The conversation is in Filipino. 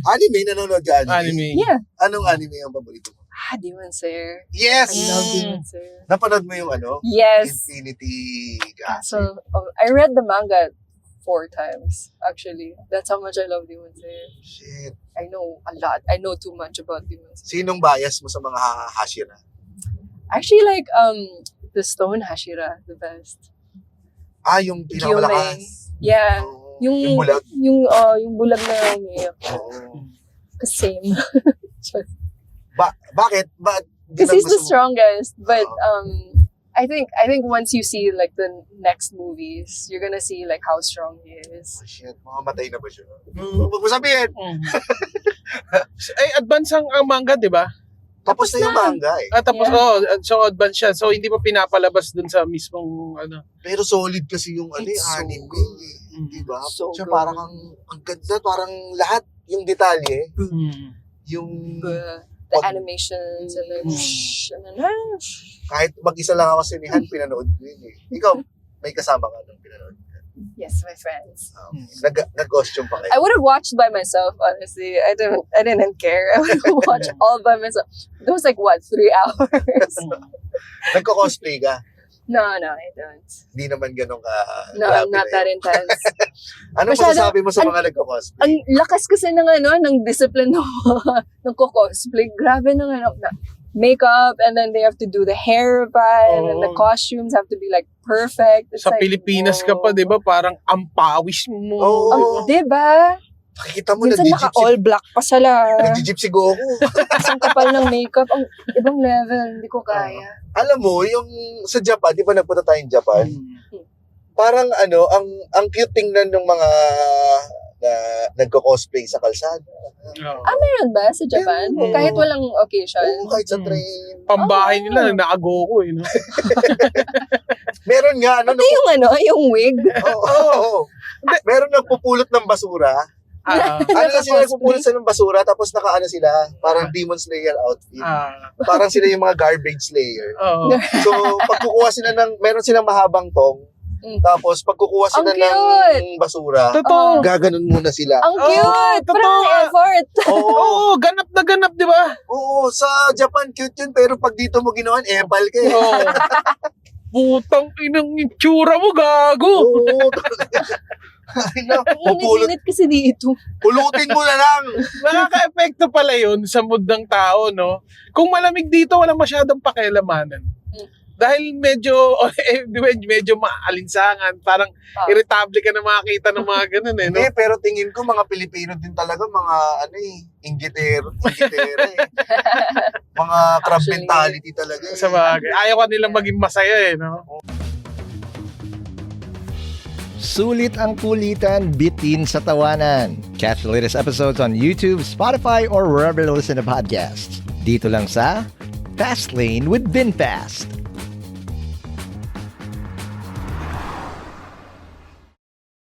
Anime, nanonood ka anime? Anime. Yeah. Anong anime ang paborito mo? Demon Slayer. Yes! I love Demon Slayer. Napanood mo yung Yes. Infinity So, I read the manga 4 times, actually. That's how much I love Demon Slayer. Shit. I know a lot. I know too much about Demon Slayer. Sinong bias mo sa mga Hashira? Actually, like, the Stone Hashira, the best. Yung pinakamalakas. Yeah. Oh, Yung bulag. yung bulag na umiyak. Oo. Same. Bakit? Because he's the strongest. But Oo. I think once you see like the next movies, you're gonna see like how strong he is. Oh, shit, mamamatay na ba siya? Huwag mo sabihin! Advance ang manga, di ba? Tapos na yung manga eh. Tapos, Yeah. so advance siya. So, hindi pa pinapalabas dun sa mismong, Pero solid kasi yung It's so anime. good. Diba? So Siya good. parang ang ganda, parang lahat yung detalye, yung The animations and then kahit mag-isa lang ako sinihan, pinanood ko yun eh. Ikaw, may kasama ka nung pinanood ka. yes, my friends. Nag-costume pa kayo. I would have watched by myself, honestly. I didn't care. I would have watched all by myself. It was like what, 3 hours? Nagko-cosplay ka? No, I don't. Hindi naman ganun ka. No, grabe not na that yun. intense. Ano Masyado- masasabi mo sa mga nagko-cosplay? Ang lakas kasi ng discipline ng cosplay. Grabe ng makeup, and then they have to do the hair and then the Oo. costumes have to be like perfect. It's sa like, Pilipinas ka pa, di ba? Parang ampawis mo. Oo. Diba? Nakikita mo, Minsan naka-all black pa sila. nag-jeep si Goku. Ang kapal ng makeup. Ang ibang level. Hindi ko kaya. Alam mo, yung sa Japan, di ba nagpunta tayong Japan? Mm. Parang ang cute tingnan ng mga na nagko-cosplay sa kalsada. Oo. Meron ba sa Japan? Meron. Kahit walang occasion? Oo, kahit sa Mm. train. Pambahay Oh. nila, naka-Goku, no? Meron nga, Pati yung wig. Oo. Meron nagpupulot ng basura. Ano sila nagpupulot sila ng basura, tapos nakaano sila, parang Demon Slayer outfit. Parang sila yung mga garbage slayer. Oo. So, pagkukuha sila meron silang mahabang tong, tapos pagkukuha sila Ang ng cute! basura, Totoo. gaganon muna sila. Ang cute! totoo Parang nga. effort. Oo. Oo, ganap na ganap, di ba? Oo, sa Japan cute yun, pero pag dito mo ginawan, epal ka eh. Oo. Putang inang itsura mo, gago. Oo. Ay, na, Init-init kasi dito. pulutin mo na lang. Nakaka-epekto pala yun sa mood ng tao, no? Kung malamig dito, walang masyadong pakialamanan. Dahil medyo maalinsangan, parang irritable ka na makakita ng mga ganun eh, no? Hindi, pero tingin ko mga Pilipino din talaga, mga inggitero eh. Mga crab Actually, mentality talaga eh. Sa bagay. Ayaw ka nilang maging masaya eh, no? Sulit ang kulitan, bitin sa tawanan. Catch the latest episodes on YouTube, Spotify, or wherever you listen to podcasts. Dito lang sa Fast Lane with VinFast.